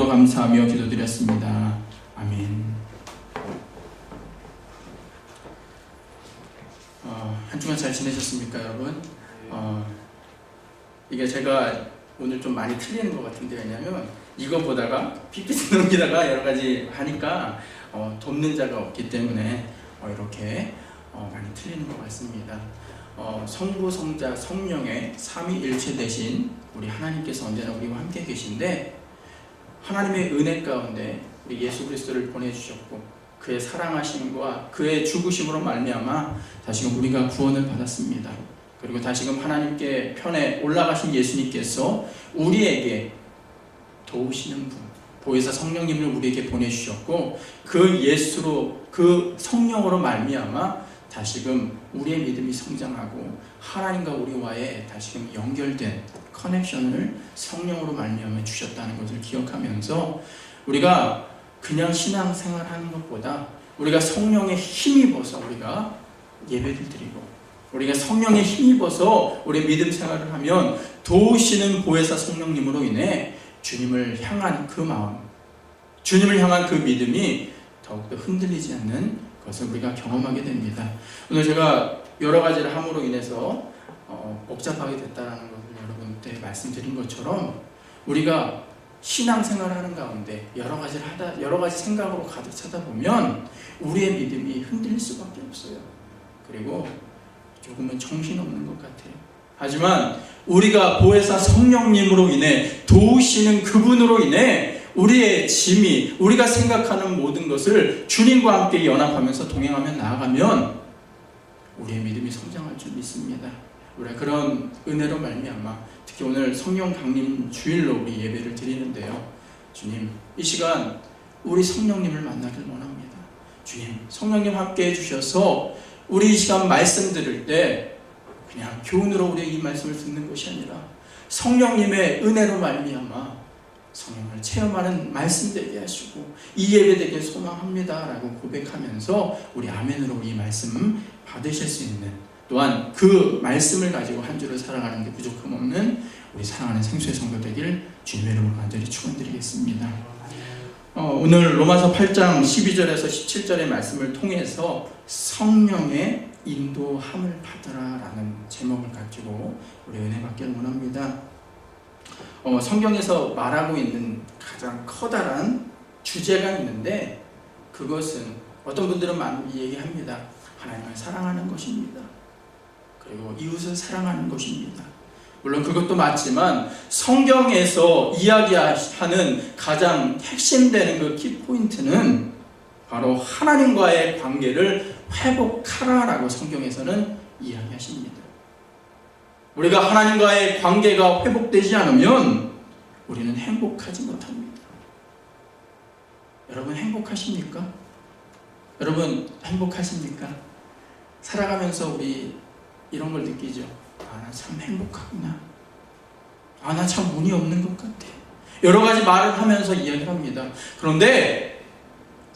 이름으로 감사하며 기도드렸습니다. 아멘. 한 주간 잘 지내셨습니까, 여러분? 이게 제가 오늘 좀 많이 틀리는 것 같은데, 왜냐면 이거 보다가 PPT 넘기다가 여러 가지 하니까 돕는 자가 없기 때문에 이렇게 많이 틀리는 것 같습니다. 성부, 성자, 성령의 삼위일체 되신 우리 하나님께서 언제나 우리와 함께 계신데, 하나님의 은혜 가운데 우리 예수 그리스도를 보내주셨고 그의 사랑하심과 그의 죽으심으로 말미암아 다시금 우리가 구원을 받았습니다. 그리고 다시금 하나님께 편에 올라가신 예수님께서 우리에게 도우시는 분, 보혜사 성령님을 우리에게 보내주셨고 그 예수로, 그 성령으로 말미암아 다시금 우리의 믿음이 성장하고 하나님과 우리와의 다시금 연결된 커넥션을 성령으로 말미암아 주셨다는 것을 기억하면서 우리가 그냥 신앙생활하는 것보다 우리가 성령에 힘입어서 우리가 예배를 드리고 우리가 성령에 힘입어서 우리 믿음 생활을 하면 도우시는 보혜사 성령님으로 인해 주님을 향한 그 마음, 주님을 향한 그 믿음이 더욱더 흔들리지 않는 것을 우리가 경험하게 됩니다. 오늘 제가 여러 가지를 함으로 인해서 복잡하게 됐다는 것을 여러분께 말씀드린 것처럼 우리가 신앙생활하는 가운데 여러 가지 생각으로 가득 차다 보면 우리의 믿음이 흔들릴 수밖에 없어요. 그리고 조금은 정신없는 것 같아요. 하지만 우리가 보혜사 성령님으로 인해 도우시는 그분으로 인해 우리의 짐이, 우리가 생각하는 모든 것을 주님과 함께 연합하면서 동행하며 나아가면 우리의 믿음이 성장할 줄 믿습니다. 우리가 그런 은혜로 말미암아 특히 오늘 성령 강림 주일로 우리 예배를 드리는데요, 주님 이 시간 우리 성령님을 만나길 원합니다. 주님 성령님 함께 해주셔서 우리 이 시간 말씀 들을 때 그냥 교훈으로 우리의 이 말씀을 듣는 것이 아니라 성령님의 은혜로 말미암아 성령을 체험하는 말씀 되게 하시고 이 예배 되길 소망합니다 라고 고백하면서 우리 아멘으로 이 말씀 받으실 수 있는, 또한 그 말씀을 가지고 한 주를 살아가는 데 부족함 없는 우리 사랑하는 생수의 성도 되길 주님의 이름으로 간절히 축원드리겠습니다. 오늘 로마서 8장 12절에서 17절의 말씀을 통해서 성령의 인도함을 받으라 라는 제목을 가지고 우리 은혜 받기를 원합니다. 성경에서 말하고 있는 가장 커다란 주제가 있는데 그것은 어떤 분들은 많이 얘기합니다. 하나님을 사랑하는 것입니다. 그리고 이웃을 사랑하는 것입니다. 물론 그것도 맞지만 성경에서 이야기하는 가장 핵심되는 그 키포인트는 바로 하나님과의 관계를 회복하라라고 성경에서는 이야기하십니다. 우리가 하나님과의 관계가 회복되지 않으면 우리는 행복하지 못합니다. 여러분 행복하십니까? 여러분 행복하십니까? 살아가면서 우리 이런 걸 느끼죠. 나 참 행복하구나. 나 참 운이 없는 것 같아. 여러 가지 말을 하면서 이야기를 합니다. 그런데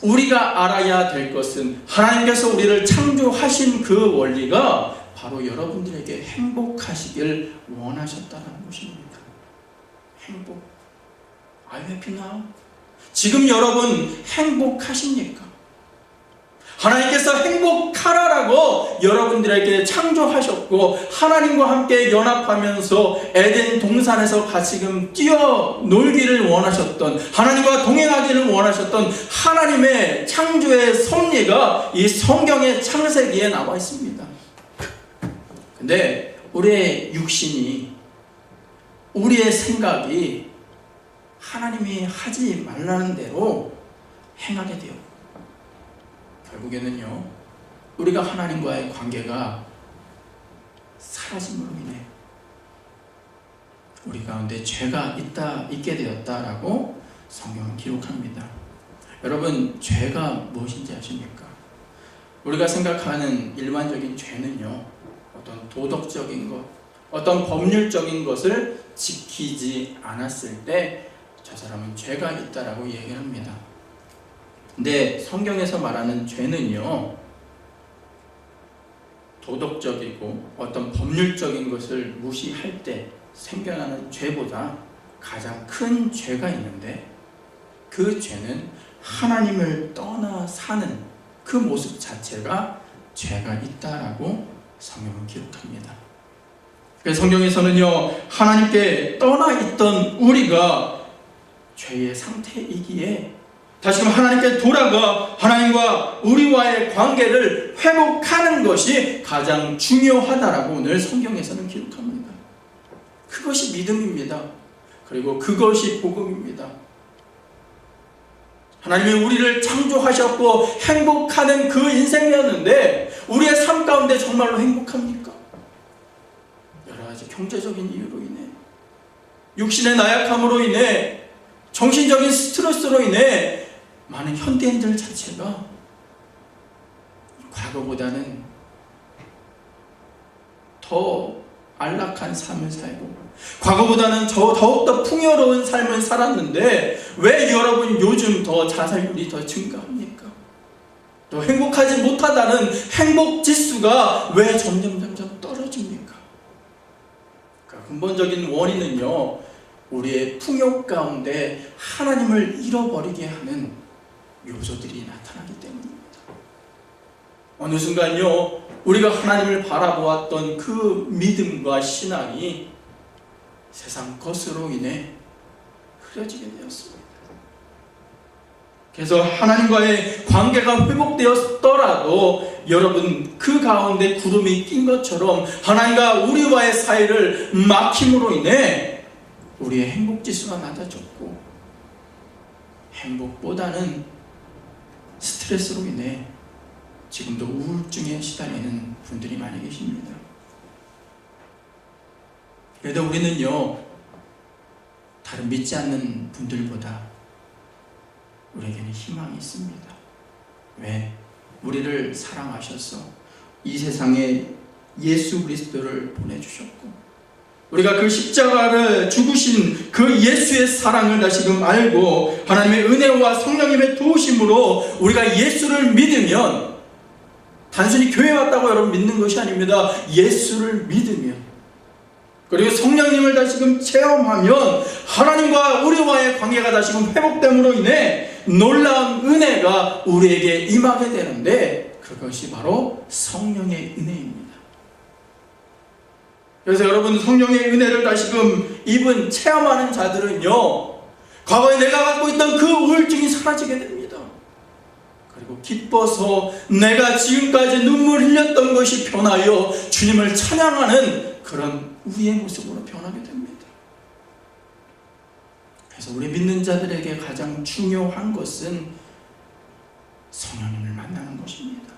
우리가 알아야 될 것은 하나님께서 우리를 창조하신 그 원리가 바로 여러분들에게 행복하시길 원하셨다는 것입니다. 행복. Are you happy now? 지금 여러분 행복하십니까? 하나님께서 행복하라라고 여러분들에게 창조하셨고 하나님과 함께 연합하면서 에덴 동산에서 같이금 뛰어놀기를 원하셨던, 하나님과 동행하기를 원하셨던 하나님의 창조의 섭리가 이 성경의 창세기에 나와 있습니다. 근데 우리의 육신이, 우리의 생각이 하나님이 하지 말라는 대로 행하게 되어 결국에는요, 우리가 하나님과의 관계가 사라짐으로 인해 우리 가운데 죄가 있게 되었다라고 성경은 기록합니다. 여러분, 죄가 무엇인지 아십니까? 우리가 생각하는 일반적인 죄는요, 어떤 도덕적인 것, 어떤 법률적인 것을 지키지 않았을 때 저 사람은 죄가 있다라고 얘기를 합니다. 근데 성경에서 말하는 죄는요, 도덕적이고 어떤 법률적인 것을 무시할 때 생겨나는 죄보다 가장 큰 죄가 있는데 그 죄는 하나님을 떠나 사는 그 모습 자체가 죄가 있다라고 성경은 기록합니다. 그래서 성경에서는요, 하나님께 떠나 있던 우리가 죄의 상태이기에 다시금 하나님께 돌아가 하나님과 우리와의 관계를 회복하는 것이 가장 중요하다라고 오늘 성경에서는 기록합니다. 그것이 믿음입니다. 그리고 그것이 복음입니다. 하나님이 우리를 창조하셨고 행복하는 그 인생이었는데 우리의 삶 가운데 정말로 행복합니까? 여러 가지 경제적인 이유로 인해, 육신의 나약함으로 인해, 정신적인 스트레스로 인해 많은 현대인들 자체가 과거보다는 더 안락한 삶을 살고 과거보다는 더욱더 풍요로운 삶을 살았는데 왜 여러분 요즘 더 자살률이 더 증가합니까? 또 행복하지 못하다는 행복지수가 왜 점점 떨어집니까? 그러니까 근본적인 원인은요, 우리의 풍요 가운데 하나님을 잃어버리게 하는 요소들이 나타나기 때문입니다. 어느 순간요, 우리가 하나님을 바라보았던 그 믿음과 신앙이 세상 것으로 인해 흐려지게 되었습니다. 그래서 하나님과의 관계가 회복되었더라도 여러분 그 가운데 구름이 낀 것처럼 하나님과 우리와의 사이를 막힘으로 인해 우리의 행복지수가 낮아졌고 행복보다는 스트레스로 인해 지금도 우울증에 시달리는 분들이 많이 계십니다. 그래도 우리는요, 다른 믿지 않는 분들보다 우리에게는 희망이 있습니다. 왜? 우리를 사랑하셔서 이 세상에 예수 그리스도를 보내주셨고 우리가 그 십자가를 죽으신 그 예수의 사랑을 다시금 알고 하나님의 은혜와 성령님의 도우심으로 우리가 예수를 믿으면 단순히 교회 왔다고 여러분 믿는 것이 아닙니다. 예수를 믿으면 그리고 성령님을 다시금 체험하면 하나님과 우리와의 관계가 다시금 회복됨으로 인해 놀라운 은혜가 우리에게 임하게 되는데 그것이 바로 성령의 은혜입니다. 그래서 여러분 성령의 은혜를 다시금 입은 체험하는 자들은요, 과거에 내가 갖고 있던 그 우울증이 사라지게 됩니다. 그리고 기뻐서 내가 지금까지 눈물 흘렸던 것이 변하여 주님을 찬양하는 그런 우리의 모습으로 변하게 됩니다. 그래서 우리 믿는 자들에게 가장 중요한 것은 성령님을 만나는 것입니다.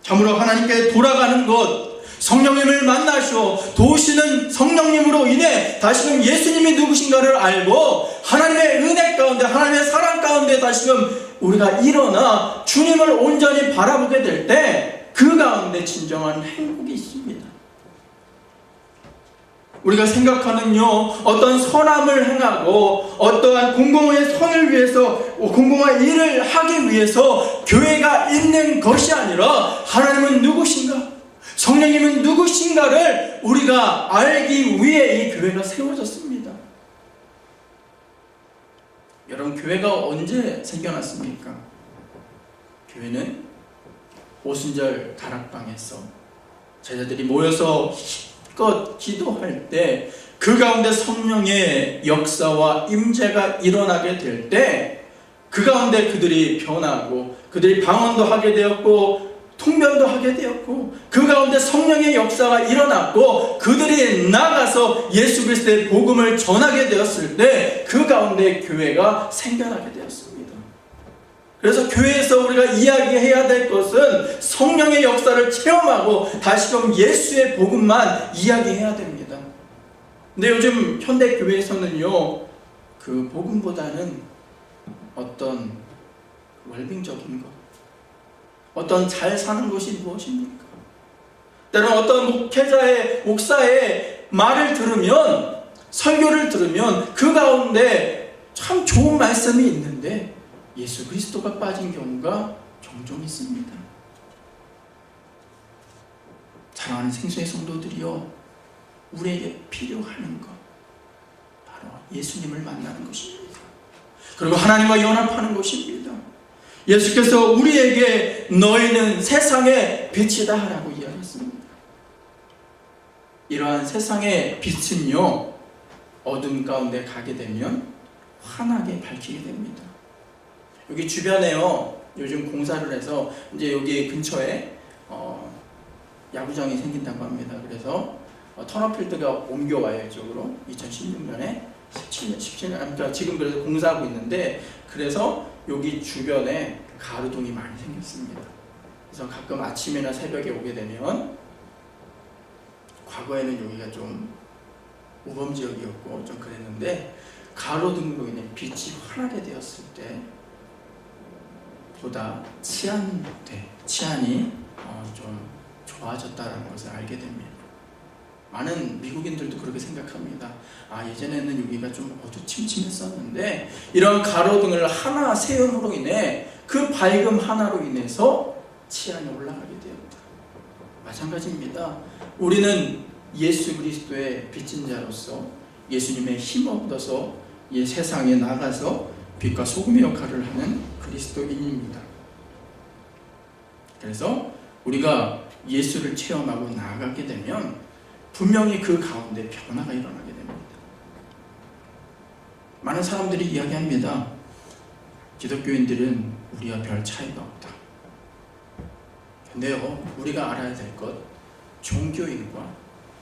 참으로 하나님께 돌아가는 것, 성령님을 만나시오 도우시는 성령님으로 인해 다시금 예수님이 누구신가를 알고 하나님의 은혜 가운데 하나님의 사랑 가운데 다시금 우리가 일어나 주님을 온전히 바라보게 될 때 그 가운데 진정한 행복이 있습니다. 우리가 생각하는요, 어떤 선함을 행하고 어떠한 공공의 선을 위해서 공공한 일을 하기 위해서 교회가 있는 것이 아니라 하나님은 누구신가? 성령님은 누구신가를 우리가 알기 위해 이 교회가 세워졌습니다. 여러분, 교회가 언제 생겨났습니까? 교회는 오순절 다락방에서 제자들이 모여서 힘껏 기도할 때 그 가운데 성령의 역사와 임재가 일어나게 될 때 그 가운데 그들이 변하고 그들이 방언도 하게 되었고 통변도 하게 되었고 그 가운데 성령의 역사가 일어났고 그들이 나가서 예수 그리스도의 복음을 전하게 되었을 때 그 가운데 교회가 생겨나게 되었습니다. 그래서 교회에서 우리가 이야기해야 될 것은 성령의 역사를 체험하고 다시금 예수의 복음만 이야기해야 됩니다. 근데 요즘 현대 교회에서는요, 그 복음보다는 어떤 웰빙적인 것, 어떤 잘 사는 것이 무엇입니까? 때로는 어떤 목사의 말을 들으면, 설교를 들으면 그 가운데 참 좋은 말씀이 있는데 예수 그리스도가 빠진 경우가 종종 있습니다. 사랑하는 생수의 성도들이요, 우리에게 필요한 것 바로 예수님을 만나는 것입니다. 그리고 하나님과 연합하는 것입니다. 예수께서 우리에게 너희는 세상의 빛이다 라고 이야기했습니다. 이러한 세상의 빛은요, 어둠 가운데 가게 되면 환하게 밝히게 됩니다. 여기 주변에요, 요즘 공사를 해서 이제 여기 근처에 야구장이 생긴다고 합니다. 그래서 터너필드가 옮겨와요, 이쪽으로. 2016년에 17년, 그러니까 지금 그래서 공사하고 있는데, 그래서 여기 주변에 가로등이 많이 생겼습니다. 그래서 가끔 아침이나 새벽에 오게 되면, 과거에는 여기가 좀 우범지역이었고 좀 그랬는데, 가로등으로 인해 빛이 환하게 되었을 때 보다 치안이 좀 좋아졌다는 것을 알게 됩니다. 많은 미국인들도 그렇게 생각합니다. 예전에는 여기가 좀 어두침침했었는데, 이런 가로등을 하나 세움으로 인해 그 밝음 하나로 인해서 치안이 올라가게 되었다. 마찬가지입니다. 우리는 예수 그리스도의 빚진 자로서 예수님의 힘 얻어서 이 세상에 나가서 빛과 소금의 역할을 하는 그리스도인입니다. 그래서 우리가 예수를 체험하고 나아가게 되면 분명히 그 가운데 변화가 일어나게 됩니다. 많은 사람들이 이야기합니다. 기독교인들은 우리와 별 차이가 없다. 근데요, 우리가 알아야 될 것, 종교인과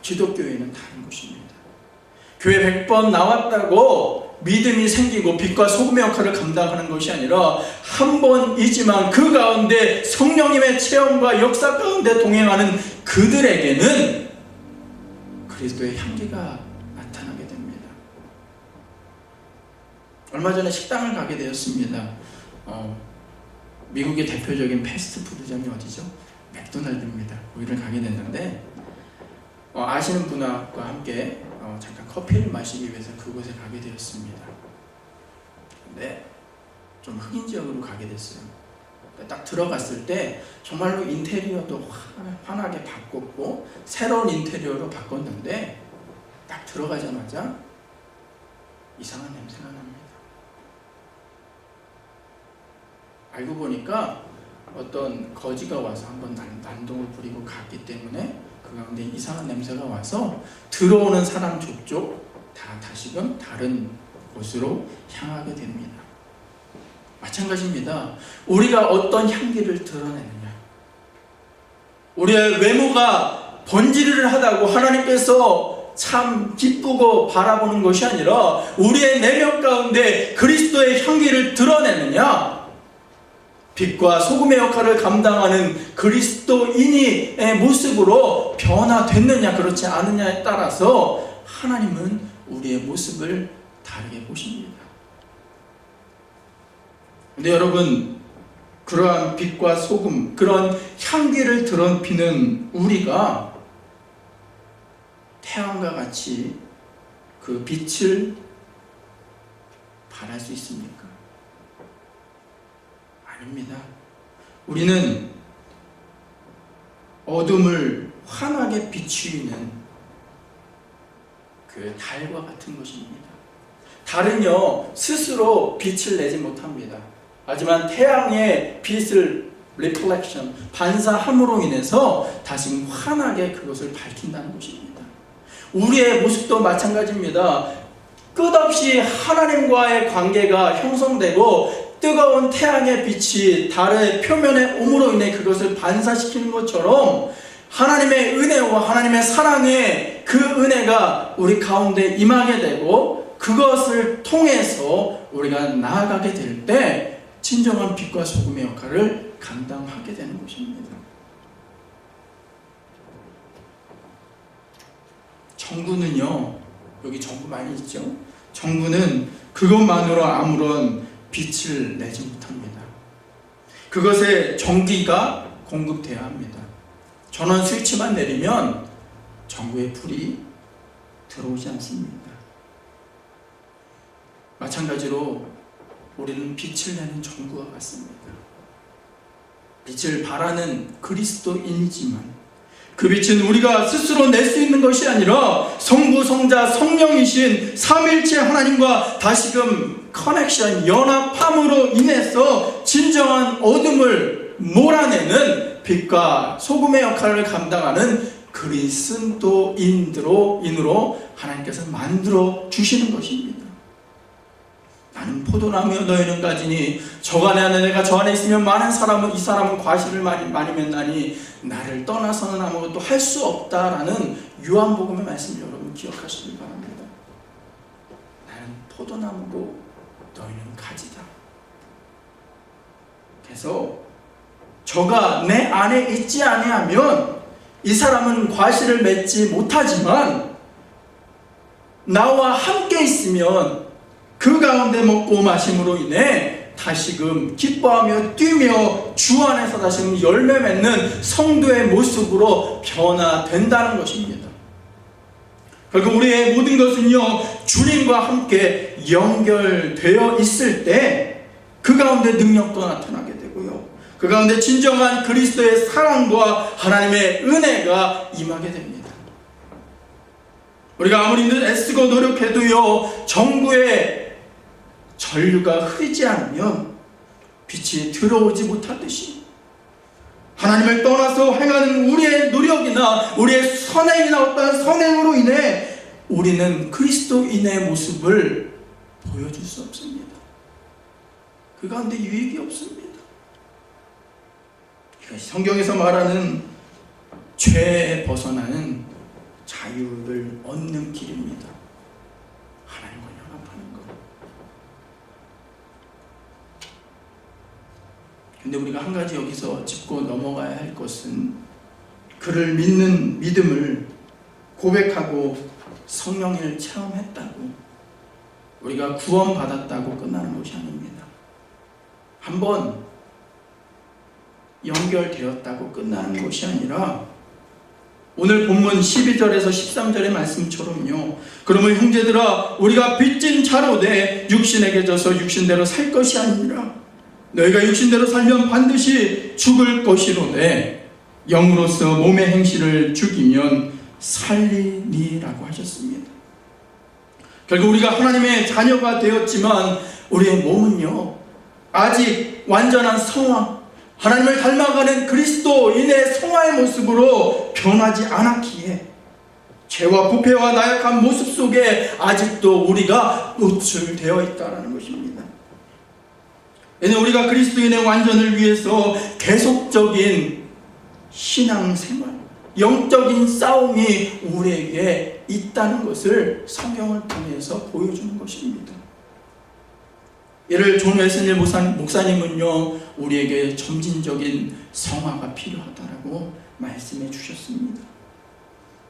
기독교인은 다른 것입니다. 교회 100번 나왔다고 믿음이 생기고 빛과 소금의 역할을 감당하는 것이 아니라, 한 번이지만 그 가운데 성령님의 체험과 역사 가운데 동행하는 그들에게는 그리스도의 향기가 나타나게 됩니다. 얼마 전에 식당을 가게 되었습니다. 미국의 대표적인 패스트푸드점이 어디죠? 맥도날드입니다. 거기를 가게 됐는데, 아시는 분과 함께 잠깐 커피를 마시기 위해서 그곳에 가게 되었습니다. 근데 좀 흑인 지역으로 가게 됐어요. 딱 들어갔을 때 정말로 인테리어도 환하게 바꿨고 새로운 인테리어로 바꿨는데, 딱 들어가자마자 이상한 냄새가 납니다. 알고 보니까 어떤 거지가 와서 한번 난동을 부리고 갔기 때문에 그 가운데 이상한 냄새가 와서 들어오는 사람 족족 다 다시금 다른 곳으로 향하게 됩니다. 마찬가지입니다. 우리가 어떤 향기를 드러내느냐, 우리의 외모가 번지르르 하다고 하나님께서 참 기쁘고 바라보는 것이 아니라, 우리의 내면 가운데 그리스도의 향기를 드러내느냐, 빛과 소금의 역할을 감당하는 그리스도인의 모습으로 변화됐느냐 그렇지 않느냐에 따라서 하나님은 우리의 모습을 다르게 보십니다. 근데 여러분, 그러한 빛과 소금, 그런 향기를 드러내는 우리가 태양과 같이 그 빛을 발할 수 있습니까? 아닙니다. 우리는 어둠을 환하게 비추이는 그 달과 같은 것입니다. 달은요, 스스로 빛을 내지 못합니다. 하지만 태양의 빛을 reflection, 반사함으로 인해서 다시 환하게 그것을 밝힌다는 것입니다. 우리의 모습도 마찬가지입니다. 끝없이 하나님과의 관계가 형성되고 뜨거운 태양의 빛이 달의 표면에 옴으로 인해 그것을 반사시키는 것처럼, 하나님의 은혜와 하나님의 사랑의 그 은혜가 우리 가운데 임하게 되고, 그것을 통해서 우리가 나아가게 될 때 진정한 빛과 소금의 역할을 감당하게 되는 것입니다. 정부는요, 여기 정부 많이 있죠? 정부는 그것만으로 아무런 빛을 내지 못합니다. 그것에 전기가 공급돼야 합니다. 전원 스위치만 내리면 전구에 불이 들어오지 않습니다. 마찬가지로 우리는 빛을 내는 전구와 같습니다. 빛을 발하는 그리스도인이지만 그 빛은 우리가 스스로 낼 수 있는 것이 아니라 성부, 성자, 성령이신 삼위일체 하나님과 다시금 커넥션, 연합함으로 인해서 진정한 어둠을 몰아내는 빛과 소금의 역할을 감당하는 그리스도인으로 하나님께서 만들어 주시는 것입니다. 나는 포도나무여 너희는 가지니 저 안에 하는 내가 저 안에 있으면 많은 사람은 이 사람은 과실을 많이 맺나니 나를 떠나서는 아무것도 할 수 없다라는 요한복음의 말씀을 여러분 기억하시길 바랍니다. 나는 포도나무고 너희는 가지다. 그래서 저가 내 안에 있지 아니하면 이 사람은 과실을 맺지 못하지만 나와 함께 있으면 그 가운데 먹고 마심으로 인해 다시금 기뻐하며 뛰며 주 안에서 다시금 열매 맺는 성도의 모습으로 변화된다는 것입니다. 결국 우리의 모든 것은요, 주님과 함께 연결되어 있을 때 그 가운데 능력도 나타나게 되고요, 그 가운데 진정한 그리스도의 사랑과 하나님의 은혜가 임하게 됩니다. 우리가 아무리 애쓰고 노력해도요, 정부의 전류가 흐리지 않으면 빛이 들어오지 못하듯이 하나님을 떠나서 행하는 우리의 노력이나 우리의 선행이나 어떠한 선행으로 인해 우리는 그리스도인의 모습을 보여줄 수 없습니다. 그 가운데 유익이 없습니다. 이것이 성경에서 말하는 죄에 벗어나는 자유를 얻는 길입니다. 하나님과 연합하는 것. 근데 우리가 한 가지 여기서 짚고 넘어가야 할 것은 그를 믿는 믿음을 고백하고 성령을 체험했다고 우리가 구원받았다고 끝나는 것이 아닙니다. 한번 연결되었다고 끝나는 것이 아니라 오늘 본문 12절에서 13절의 말씀처럼요, 그러면 형제들아 우리가 빚진 자로 돼 육신에게 져서 육신대로 살 것이 아니라 너희가 육신대로 살면 반드시 죽을 것이로되 영으로서 몸의 행실을 죽이면 살리니라고 하셨습니다. 결국 우리가 하나님의 자녀가 되었지만 우리의 몸은요 아직 완전한 성화, 하나님을 닮아가는 그리스도인의 성화의 모습으로 변하지 않았기에 죄와 부패와 나약한 모습 속에 아직도 우리가 노출되어 있다는 것입니다. 왜냐하면 우리가 그리스도인의 완전을 위해서 계속적인 신앙생활, 영적인 싸움이 우리에게 있다는 것을 성경을 통해서 보여주는 것입니다. 이를 존 웨슬리 목사님은요, 우리에게 점진적인 성화가 필요하다라고 말씀해 주셨습니다.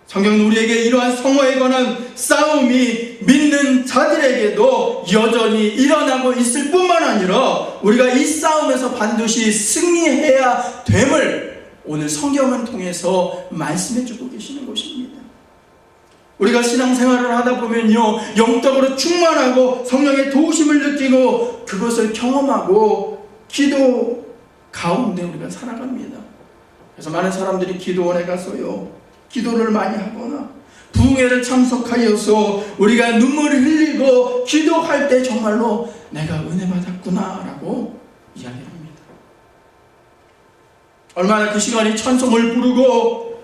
성경은 우리에게 이러한 성화에 관한 싸움이 믿는 자들에게도 여전히 일어나고 있을 뿐만 아니라 우리가 이 싸움에서 반드시 승리해야 됨을 오늘 성경을 통해서 말씀해 주고 계시는 것입니다. 우리가 신앙생활을 하다 보면요, 영적으로 충만하고 성령의 도우심을 느끼고 그것을 경험하고 기도 가운데 우리가 살아갑니다. 그래서 많은 사람들이 기도원에 가서요, 기도를 많이 하거나 부흥회를 참석하여서 우리가 눈물을 흘리고 기도할 때 정말로 내가 은혜 받았구나 라고 이야기합니다. 얼마나 그 시간이 찬송을 부르고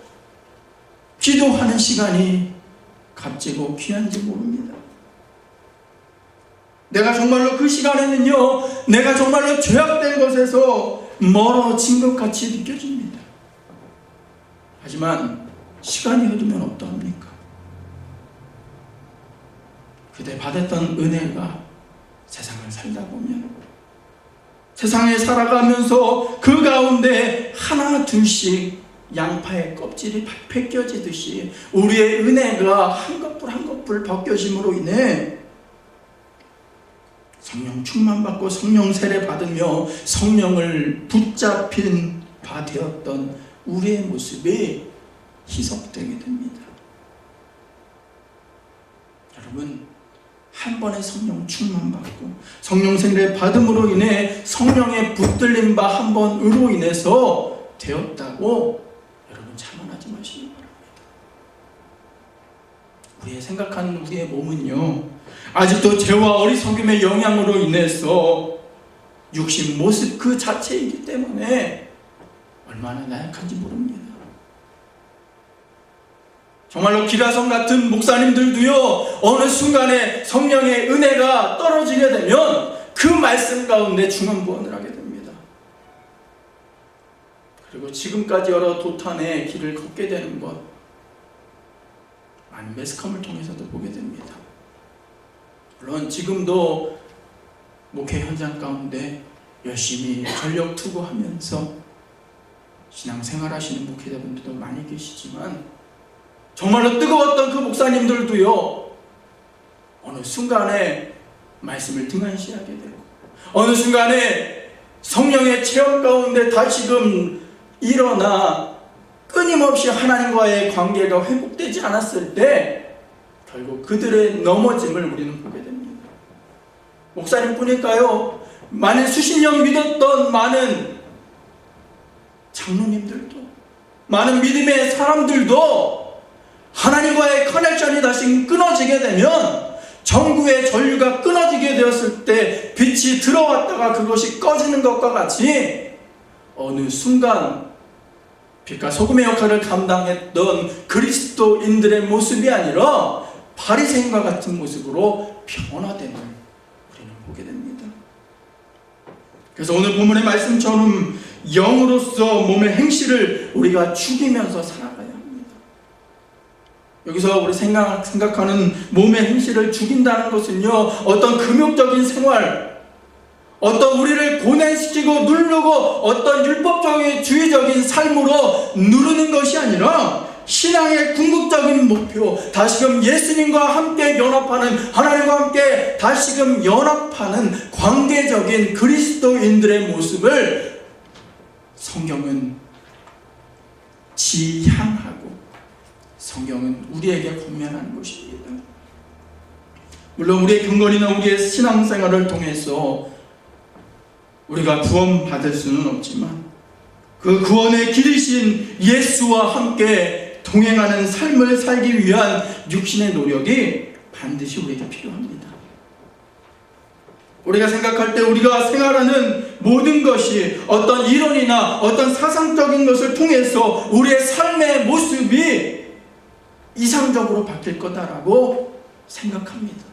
기도하는 시간이 값지고 귀한지 모릅니다. 내가 정말로 그 시간에는요, 내가 정말로 죄악된 것에서 멀어진 것 같이 느껴집니다. 하지만 시간이 흐르면 어떠합니까? 그때 받았던 은혜가 세상을 살다 보면 세상에 살아가면서 그 가운데 하나 둘씩 양파의 껍질이 벗겨지듯이 우리의 은혜가 한 것불 한 것불 벗겨짐으로 인해 성령 충만받고 성령 세례 받으며 성령을 붙잡힌 바 되었던 우리의 모습이 희석되게 됩니다. 여러분, 한 번의 성령 충만받고 성령 세례 받음으로 인해 성령의 붙들림 바 한 번으로 인해서 되었다고 여러분 자만하지 마시기 바랍니다. 우리의 생각하는 우리의 몸은요, 아직도 죄와 어리석음의 영향으로 인해서 육신 모습 그 자체이기 때문에 얼마나 나약한지 모릅니다. 정말로 기라성 같은 목사님들도요, 어느 순간에 성령의 은혜가 떨어지게 되면 그 말씀 가운데 중언부언을 하게 됩니다. 그리고 지금까지 여러 도탄의 길을 걷게 되는 것, 많은 매스컴을 통해서도 보게 됩니다. 물론 지금도 목회 현장 가운데 열심히 전력 투구하면서 신앙생활하시는 목회자분들도 많이 계시지만 정말로 뜨거웠던 그 목사님들도요, 어느 순간에 말씀을 등한시하게 되고 어느 순간에 성령의 체험 가운데 다시금 일어나 끊임없이 하나님과의 관계가 회복되지 않았을 때 결국 그들의 넘어짐을 우리는 보게 됩니다. 목사님뿐일까요? 많은 수십 년 믿었던 많은 장로님들도, 많은 믿음의 사람들도 하나님과의 커넥션이 다시 끊어지게 되면, 전구의 전류가 끊어지게 되었을 때 빛이 들어왔다가 그것이 꺼지는 것과 같이 어느 순간 빛과 소금의 역할을 감당했던 그리스도인들의 모습이 아니라 바리새인과 같은 모습으로 변화됨을 우리는 보게 됩니다. 그래서 오늘 본문의 말씀처럼 영으로서 몸의 행실을 우리가 죽이면서 살아가야 합니다. 여기서 우리 생각하는 몸의 행실을 죽인다는 것은요, 어떤 금욕적인 생활, 어떤 우리를 고난시키고 누르고 어떤 율법적인 주의적인 삶으로 누르는 것이 아니라 신앙의 궁극적인 목표, 다시금 예수님과 함께 연합하는, 하나님과 함께 다시금 연합하는 관계적인 그리스도인들의 모습을 성경은 지향하고 성경은 우리에게 권면하는 것입니다. 물론 우리의 경건이나 우리의 신앙생활을 통해서 우리가 구원받을 수는 없지만 그 구원의 길이신 예수와 함께 동행하는 삶을 살기 위한 육신의 노력이 반드시 우리에게 필요합니다. 우리가 생각할 때 우리가 생활하는 모든 것이 어떤 이론이나 어떤 사상적인 것을 통해서 우리의 삶의 모습이 이상적으로 바뀔 거다라고 생각합니다.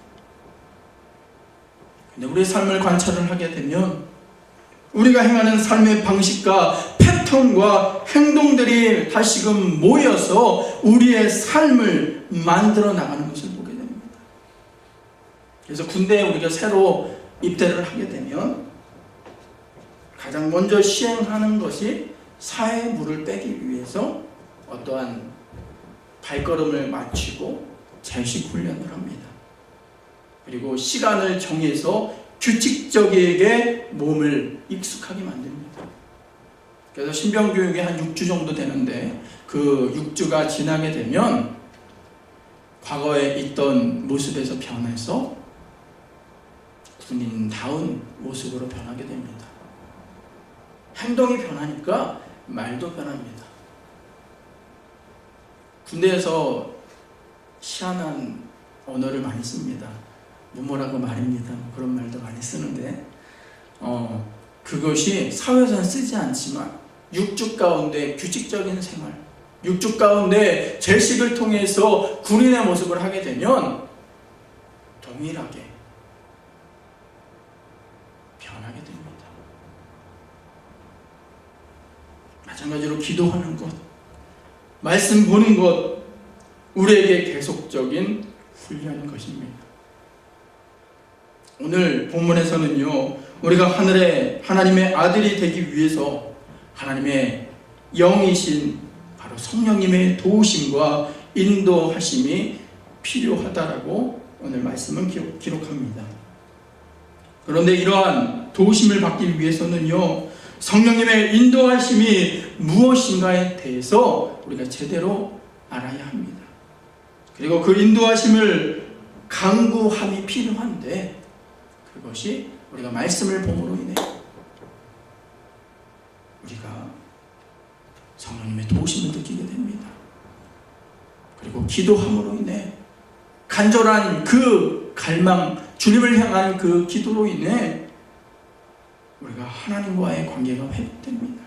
근데 우리의 삶을 관찰을 하게 되면 우리가 행하는 삶의 방식과 패턴과 행동들이 다시금 모여서 우리의 삶을 만들어 나가는 것을 보게 됩니다. 그래서 군대에 우리가 새로 입대를 하게 되면 가장 먼저 시행하는 것이 사회의 물을 빼기 위해서 어떠한 발걸음을 맞추고 제식 훈련을 합니다. 그리고 시간을 정해서 규칙적이게 몸을 익숙하게 만듭니다. 그래서 신병교육이 한 6주 정도 되는데 그 6주가 지나게 되면 과거에 있던 모습에서 변해서 군인다운 모습으로 변하게 됩니다. 행동이 변하니까 말도 변합니다. 군대에서 희한한 언어를 많이 씁니다. 무모라고 말입니다. 그런 말도 많이 쓰는데 그것이 사회에서는 쓰지 않지만 6주 가운데 규칙적인 생활, 6주 가운데 제식을 통해서 군인의 모습을 하게 되면 동일하게 변하게 됩니다. 마찬가지로 기도하는 것, 말씀 보는 것, 우리에게 계속적인 훈련인 것입니다. 오늘 본문에서는요, 우리가 하나님의 아들이 되기 위해서 하나님의 영이신 바로 성령님의 도우심과 인도하심이 필요하다라고 오늘 말씀은 기록합니다. 그런데 이러한 도우심을 받기 위해서는요, 성령님의 인도하심이 무엇인가에 대해서 우리가 제대로 알아야 합니다. 그리고 그 인도하심을 강구함이 필요한데 그것이 우리가 말씀을 봄으로 인해 우리가 성령님의 도우심을 느끼게 됩니다. 그리고 기도함으로 인해 간절한 그 갈망, 주님을 향한 그 기도로 인해 우리가 하나님과의 관계가 회복됩니다.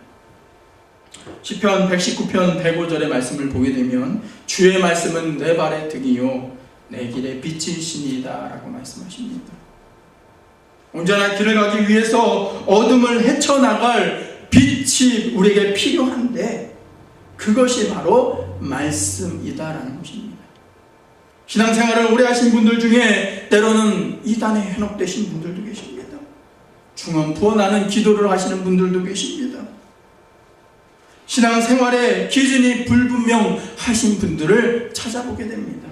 시편 119편 105절의 말씀을 보게 되면 주의 말씀은 내 발의 등이요 내 길의 빛이시니이다 라고 말씀하십니다. 온전한 길을 가기 위해서 어둠을 헤쳐나갈 빛이 우리에게 필요한데 그것이 바로 말씀이다라는 것입니다. 신앙생활을 오래 하신 분들 중에 때로는 이단에 현혹되신 분들도 계십니다. 중언 부언하는 기도를 하시는 분들도 계십니다. 신앙생활에 기준이 불분명하신 분들을 찾아보게 됩니다.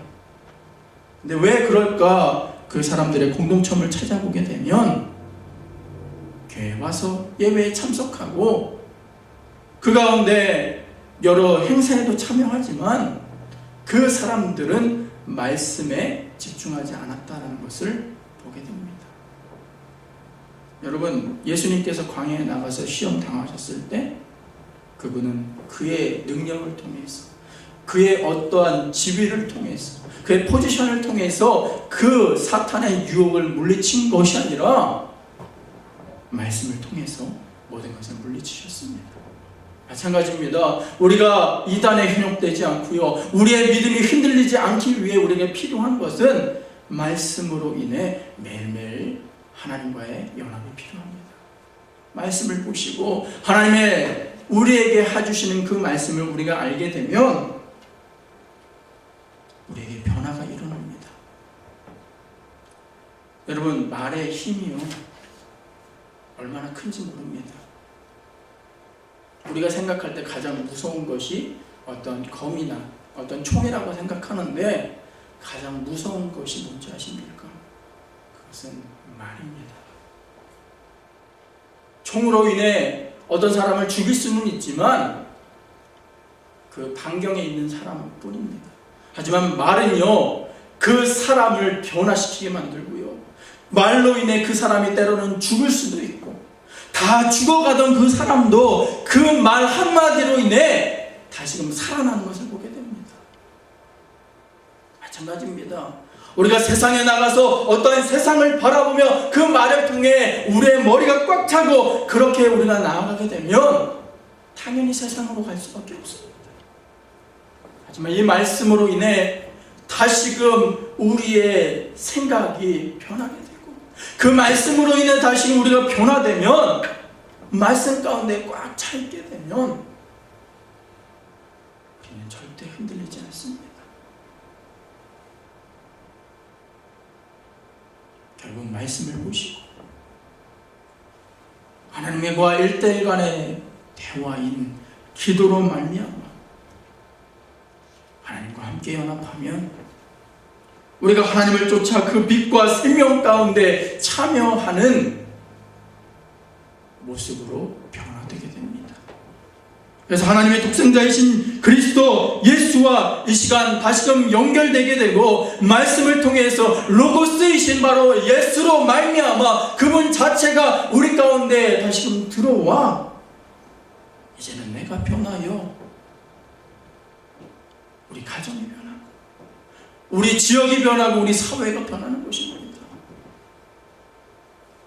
근데 왜 그럴까? 그 사람들의 공동점을 찾아보게 되면 교회에 와서 예배에 참석하고 그 가운데 여러 행사에도 참여하지만 그 사람들은 말씀에 집중하지 않았다는 것을 보게 됩니다. 여러분, 예수님께서 광야에 나가서 시험 당하셨을 때 그분은 그의 능력을 통해서 그의 어떠한 지위를 통해서 그의 포지션을 통해서 그 사탄의 유혹을 물리친 것이 아니라 말씀을 통해서 모든 것을 물리치셨습니다. 마찬가지입니다. 우리가 이단에 현혹되지 않고요, 우리의 믿음이 흔들리지 않기 위해 우리에게 필요한 것은 말씀으로 인해 매일매일 하나님과의 연합이 필요합니다. 말씀을 보시고 하나님의 우리에게 해주시는 그 말씀을 우리가 알게 되면 우리에게 변화가 일어납니다. 여러분, 말의 힘이요 얼마나 큰지 모릅니다. 우리가 생각할 때 가장 무서운 것이 어떤 검이나 어떤 총이라고 생각하는데 가장 무서운 것이 뭔지 아십니까? 그것은 말입니다. 총으로 인해 어떤 사람을 죽일 수는 있지만 그 반경에 있는 사람은 뿐입니다. 하지만 말은요, 그 사람을 변화시키게 만들고요, 말로 인해 그 사람이 때로는 죽을 수도 있고, 다 죽어가던 그 사람도 그 말 한마디로 인해 다시금 살아나는 것을 보게 됩니다. 마찬가지입니다. 우리가 세상에 나가서 어떠한 세상을 바라보며 그 말을 통해 우리의 머리가 꽉 차고 그렇게 우리가 나아가게 되면 당연히 세상으로 갈 수밖에 없습니다. 하지만 이 말씀으로 인해 다시금 우리의 생각이 변하게 되고 그 말씀으로 인해 다시금 우리가 변화되면 말씀 가운데 꽉 차 있게 되면 우리는 절대 흔들리지 않습니다. 결국 말씀을 보시고 하나님과 1대1 간의 대화인 기도로 말미암아 하나님과 함께 연합하면 우리가 하나님을 쫓아 그 빛과 생명 가운데 참여하는 모습으로 변화되게 됩니다. 그래서 하나님의 독생자이신 그리스도 예수와 이 시간 다시금 연결되게 되고 말씀을 통해서 로고스이신 바로 예수로 말미암아 그분 자체가 우리 가운데 다시금 들어와 이제는 내가 변하여 우리 가정이 변하고 우리 지역이 변하고 우리 사회가 변하는 것입니다.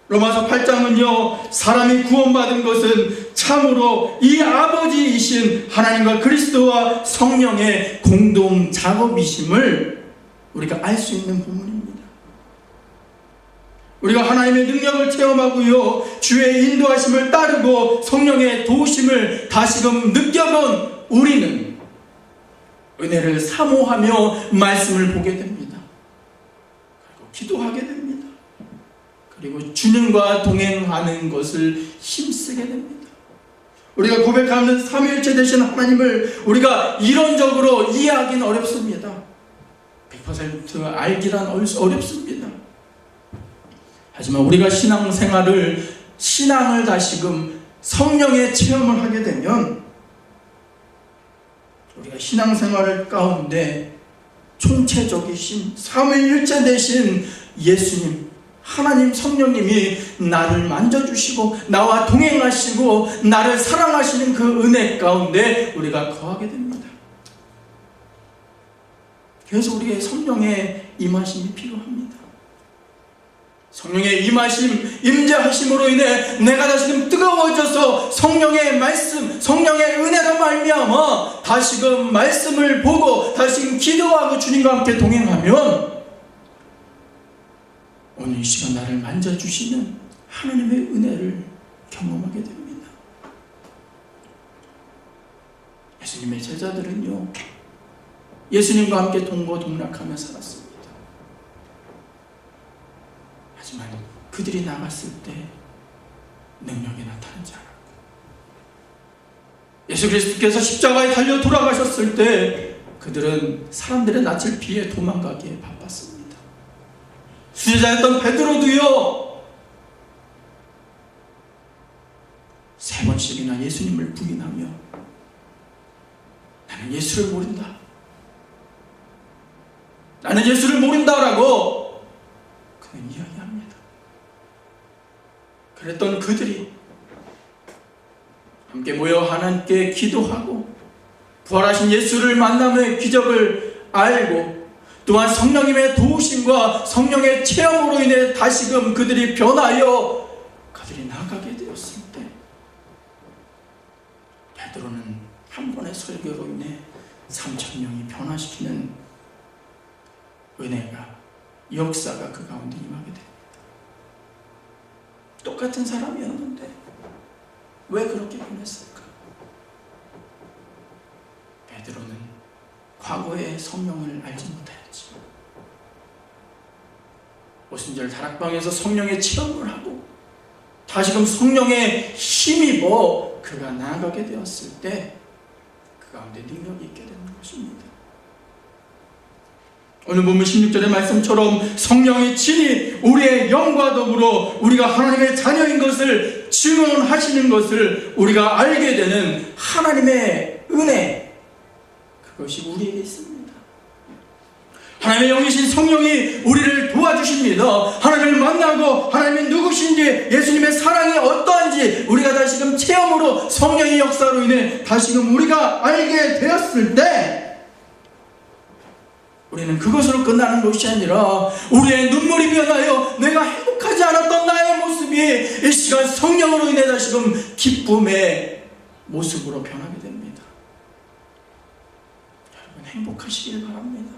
로마서 8장은요, 사람이 구원받은 것은 참으로 이 아버지이신 하나님과 그리스도와 성령의 공동 작업이심을 우리가 알 수 있는 부분입니다. 우리가 하나님의 능력을 체험하고요, 주의 인도하심을 따르고 성령의 도우심을 다시금 느껴본 우리는 은혜를 사모하며 말씀을 보게 됩니다. 그리고 기도하게 됩니다. 그리고 주님과 동행하는 것을 힘쓰게 됩니다. 우리가 고백하는 삼위일체 되신 하나님을 우리가 이론적으로 이해하기는 어렵습니다. 100% 알기란 어렵습니다. 하지만 우리가 신앙을 다시금 성령의 체험을 하게 되면 우리가 신앙생활 가운데 총체적이신 삼위일체 되신 예수님, 하나님 성령님이 나를 만져주시고 나와 동행하시고 나를 사랑하시는 그 은혜 가운데 우리가 거하게 됩니다. 그래서 우리의 성령의 임하심이 필요합니다. 성령의 임하심, 임재하심으로 인해 내가 다시금 뜨거워져서 성령의 말씀, 성령의 은혜로 말미암아 다시금 말씀을 보고 다시금 기도하고 주님과 함께 동행하면 오늘 이 시간 나를 만져주시는 하나님의 은혜를 경험하게 됩니다. 예수님의 제자들은요, 예수님과 함께 동거동락하며 살았습니다. 하지만 그들이 나갔을 때 능력이 나타나지 않았고, 예수 그리스도께서 십자가에 달려 돌아가셨을 때 그들은 사람들의 낯을 피해 도망가기에 바빴습니다. 수제자였던 베드로도요, 3번씩이나 예수님을 부인하며 나는 예수를 모른다, 나는 예수를 모른다라고 그는 이야기합니다. 그랬던 그들이 함께 모여 하나님께 기도하고 부활하신 예수를 만남의 기적을 알고 또한 성령님의 도우심과 성령의 체험으로 인해 다시금 그들이 변하여 그들이 나가게 되었을 때 베드로는 한 번의 설교로 인해 3,000명이 변화시키는 은혜가, 역사가 그 가운데 임하게 됩니다. 똑같은 사람이었는데 왜 그렇게 변했을까? 베드로는 과거의 성령을 알지 못하였지. 오순절 다락방에서 성령의 체험을 하고 다시금 성령에 힘입어 그가 나아가게 되었을 때 그 가운데 능력이 있게 되는 것입니다. 오늘 본문 16절의 말씀처럼 성령이 친히 우리의 영과 더불어 우리가 하나님의 자녀인 것을 증언하시는 것을 우리가 알게 되는 하나님의 은혜, 그것이 우리에게 있습니다. 하나님의 영이신 성령이 우리를 도와주십니다. 하나님을 만나고 하나님이 누구신지, 예수님의 사랑이 어떠한지 우리가 다시금 체험으로 성령의 역사로 인해 다시금 우리가 알게 되었을 때 우리는 그것으로 끝나는 것이 아니라 우리의 눈물이 변하여 내가 행복하지 않았던 나의 모습이 이 시간 성령으로 인해 다시금 기쁨의 모습으로 변하게 됩니다. 여러분, 행복하시길 바랍니다.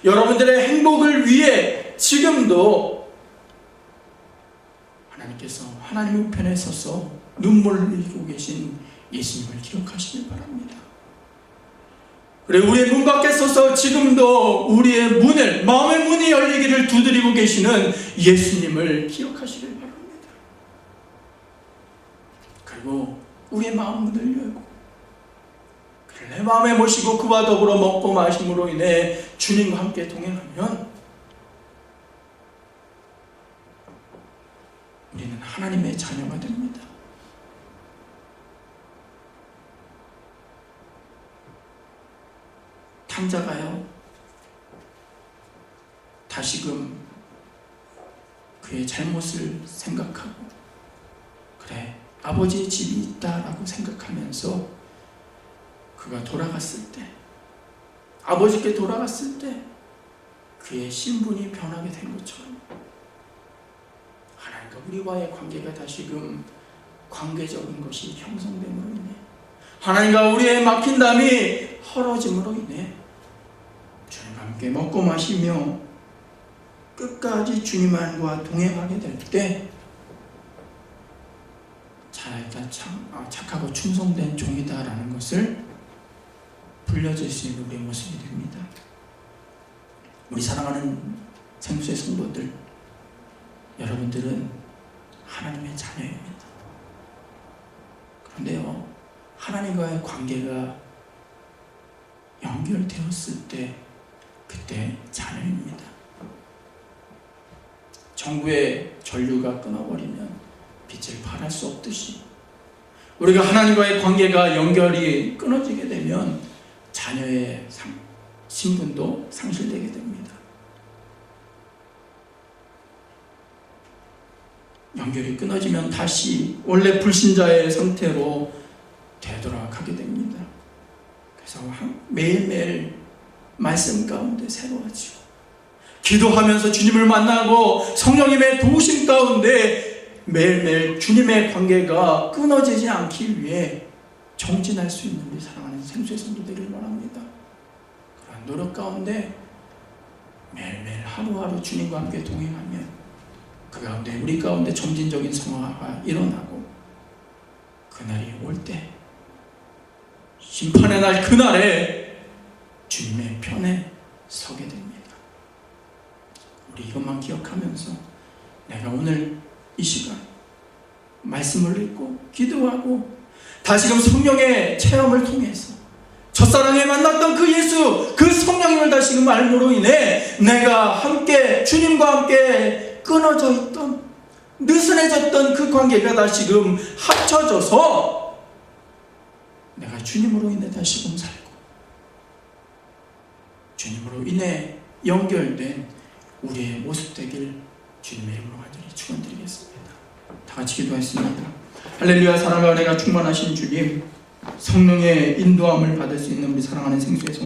여러분들의 행복을 위해 지금도 하나님께서 하나님의 우편에 서서 눈물을 흘리고 계신 예수님을 기억하시길 바랍니다. 그래, 우리의 문 밖에 서서 지금도 우리의 문을, 마음의 문이 열리기를 두드리고 계시는 예수님을 기억하시길 바랍니다. 그리고 우리의 마음 문을 열고 그를 내 마음에 모시고 그와 더불어 먹고 마심으로 인해 주님과 함께 동행하면 우리는 하나님의 자녀가 됩니다. 탕자가요, 다시금 그의 잘못을 생각하고, 그래, 아버지의 집이 있다라고 생각하면서 그가 돌아갔을 때, 아버지께 돌아갔을 때 그의 신분이 변하게 된 것처럼 하나님과 우리와의 관계가 다시금 관계적인 것이 형성됨으로 인해, 하나님과 우리의 막힌 담이 헐어짐으로 인해 주님과 함께 먹고 마시며 끝까지 주님과 동행하게 될 때 착하고 충성된 종이다라는 것을 불려줄 수 있는 우리의 모습이 됩니다. 우리 사랑하는 생수의 성도들, 여러분들은 하나님의 자녀입니다. 그런데요, 하나님과의 관계가 연결되었을 때 그때 자녀입니다. 정부의 전류가 끊어버리면 빛을 발할 수 없듯이 우리가 하나님과의 관계가 연결이 끊어지게 되면 자녀의 신분도 상실되게 됩니다. 연결이 끊어지면 다시 원래 불신자의 상태로 되돌아가게 됩니다. 그래서 매일매일 말씀 가운데 새로워지고 기도하면서 주님을 만나고 성령님의 도우심 가운데 매일매일 주님의 관계가 끊어지지 않기 위해 정진할 수 있는 우리 사랑하는 생수의 성도되기를 바랍니다. 그런 노력 가운데 매일매일 하루하루 주님과 함께 동행하면 그 가운데 우리 가운데 점진적인 성화가 일어나고 그날이 올 때 심판의 날 그날에 주님의 편에 서게 됩니다. 우리 이것만 기억하면서 내가 오늘 이 시간 말씀을 읽고 기도하고 다시금 성령의 체험을 통해서 첫사랑에 만났던 그 예수, 그 성령님을 다시금 알므로 인해 내가 함께 주님과 함께 끊어져 있던 느슨해졌던 그 관계가 다시금 합쳐져서 내가 주님으로 인해 다시금 살고 주님으로 인해 연결된 우리의 모습 되길 주님의 이름으로 간절히 축원드리겠습니다. 다 같이 기도했습니다. 할렐루야. 사랑과 은혜가 충만하신 주님, 성령의 인도함을 받을 수 있는 우리 사랑하는 생수의